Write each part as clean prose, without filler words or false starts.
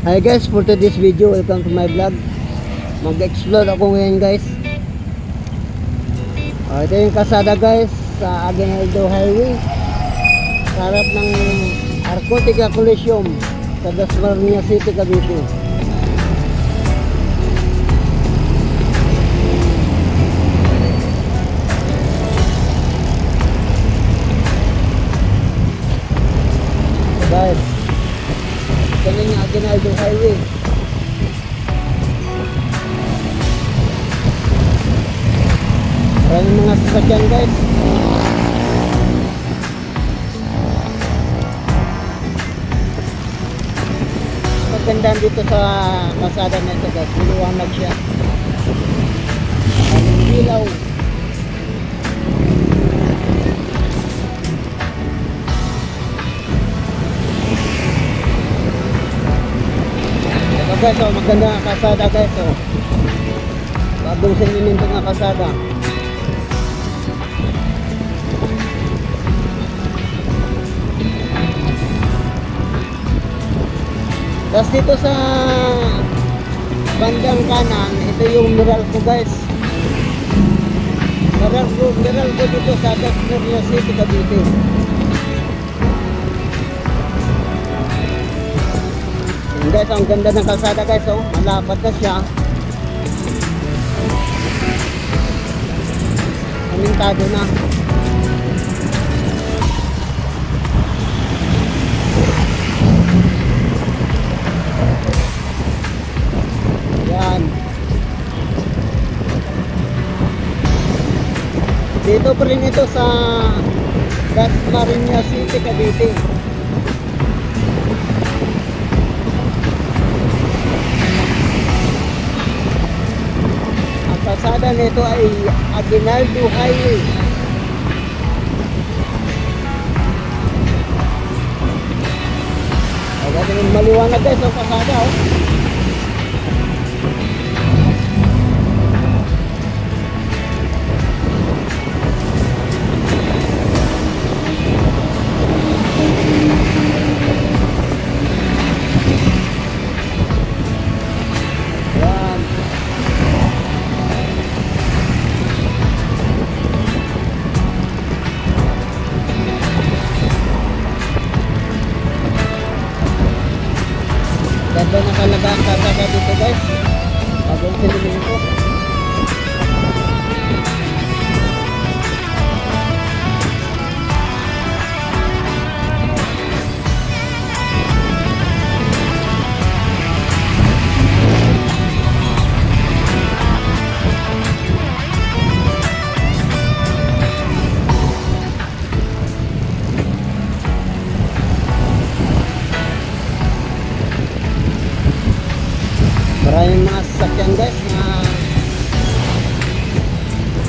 Hi guys, for today's video, welcome to my vlog. Mag-explore ako ngayon guys. Ito yung kasada guys sa Aguinaldo Highway, sa harap ng Arcotica Coliseum sa Dasmariñas City, Cavite. So guys, ito na yung Aguinaldo Highway. Maraming mga sasakyan guys. Magandaan dito sa kalsada na ito guys. Maliwanag siya. Ang ilaw. Ito guys, oh, maganda ang kalsada guys. Oh. Bagong siniminto ng kalsada. Tapos dito sa bandang kanan, ito yung Meralco guys. Meralco dito sa Dasmariñas City, Cavite. Yan guys, ang ganda ng kalsada guys, oh. Malapad na siya. Amintado na. Dito pa rin ito sa Dasmariñas City, Cavite. Ang kalsada nito ay Aguinaldo Highway. Ay, maliwanag guys ang kalsada, oh. Ganda na talaga ang kalsada dito guys. Bagong siniminto. Maraming mga sasakyan guys na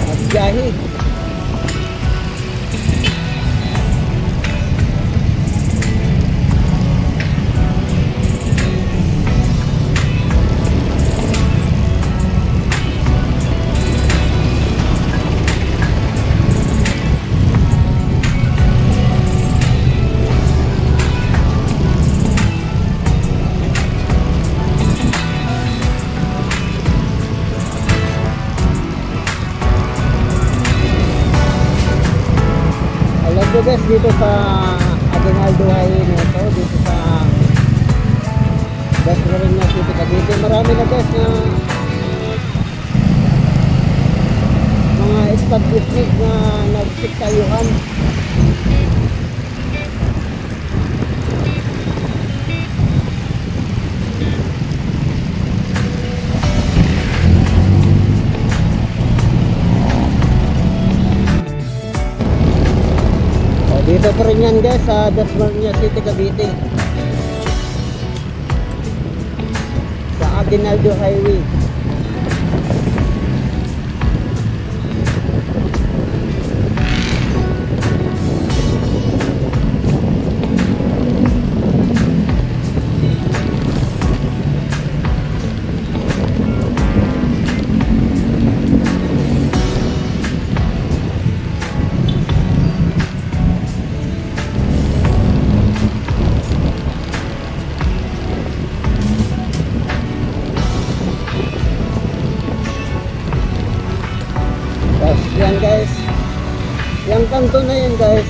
magbiyahe. So guys, dito sa Aguinaldo Highway nito, dito sa Dasmariñas City, Cavite, marami na guys na mga establishment na nagsiktayuhan. Dito pa rin yan guys sa Dasmariñas City, Cavite, sa Aguinaldo Highway. kanto na yan guys,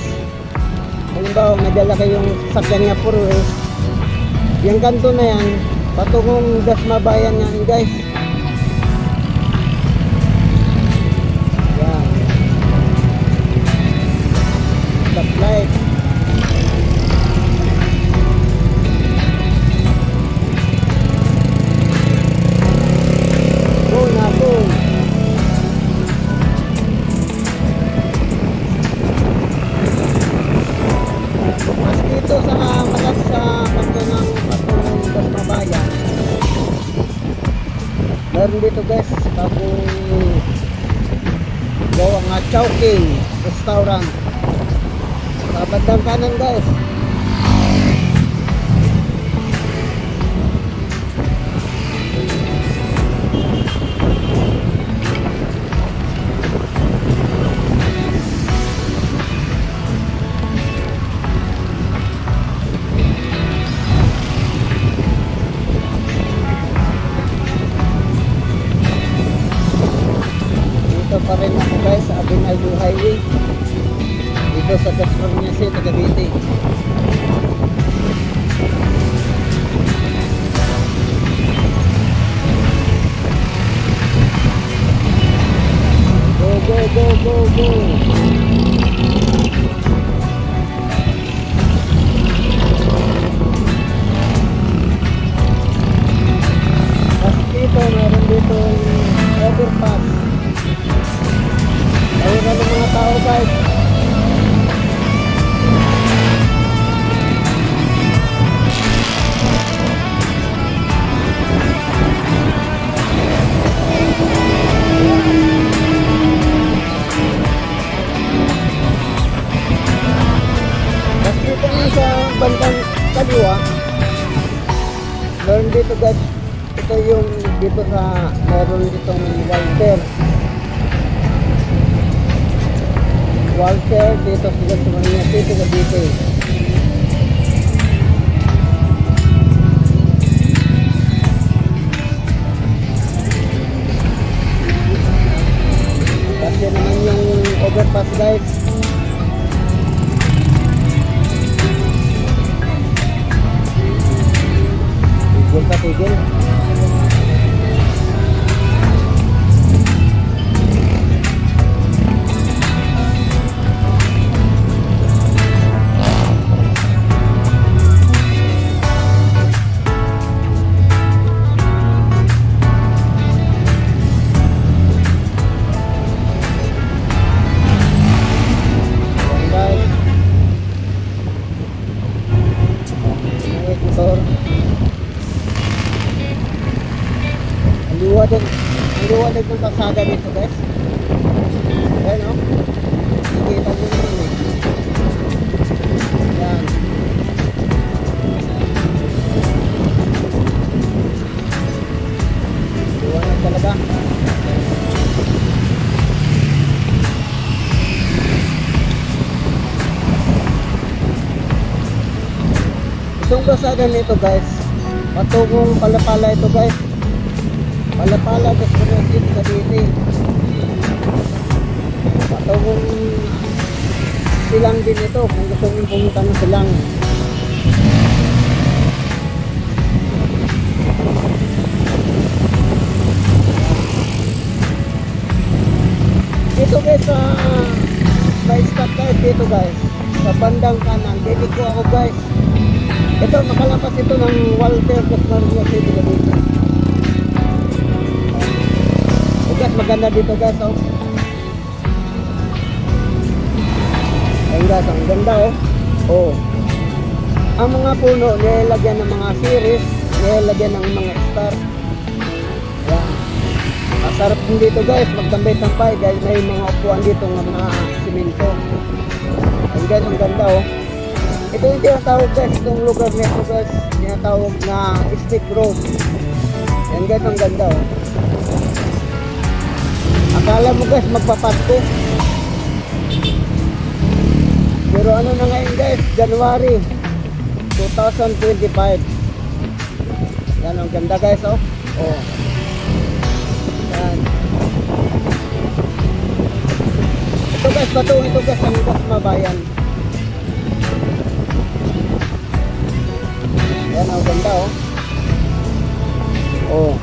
halimbawa nadala kayong sasakyan niya puro yung kanto na yan patungong Dasma Bayan yan guys. Yan, stoplight. Go na go. Mas dito sa malat sa kanto ng patungong Dasma Bayan, meron dito guys bagong gawa nga Chowking restaurant sa bandang kanan guys. Dito pa rin ako guys sa Aguinaldo Highway dito sa Dasmariñas City, Cavite. Go go go go go. Tapos dito meron dito yung overpass. Ayun na ng mga tao guys. Tapos dito nga sa bandang kaliwa, meron dito guys, ito yung dito sa meron ditong Walter dito sa Dasmariñas City, Cavite. Kasi naman yung overpass guys. Tigil pa tigil. Ang liwanag ng kalsada dito guys. Ayan o, nakikita nyo naman eh. Ayan. Liwanag talaga. Itong kalsada nito guys, patungong Palapala ito guys. Palapala, Dasmariñas City, Cavite. Patungong silang din ito kung gusto nyo pumunta ng silang. Dito guys sa may stop guys dito guys sa bandang kanan. Dito ko ako guys. Ito makalapas ito ng Walter Dasmariñas City, Cavite. Guys, maganda dito guys oh. Ayun guys, ang ganda oh. Oh. Ang mga puno nilagyan ng mga series, nilagyan ng mga star. Ayan. Masarap din dito guys, magtambay-tambay dahil may mga upuan dito ng mga simento. Ayun guys, ang ganda oh. Ito yung tinatawag guys, itong lugar nito guys, tinatawag na stick road. Ayan guys, ang ganda oh. Akala mo guys magpapasko, pero ano na ngayon guys, January 2025. Yan ang ganda guys oh. Oh. Yan. Ito guys, patong ito guys, ang gas mabayan. Ayan, ang ganda oh. Oh.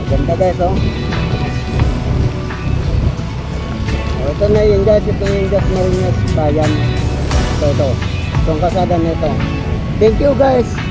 Ganda guys oh. Oh, ito na yung guys, ito yung gas Marinas Bayan. Ito. Itong kasada nito. Thank you guys.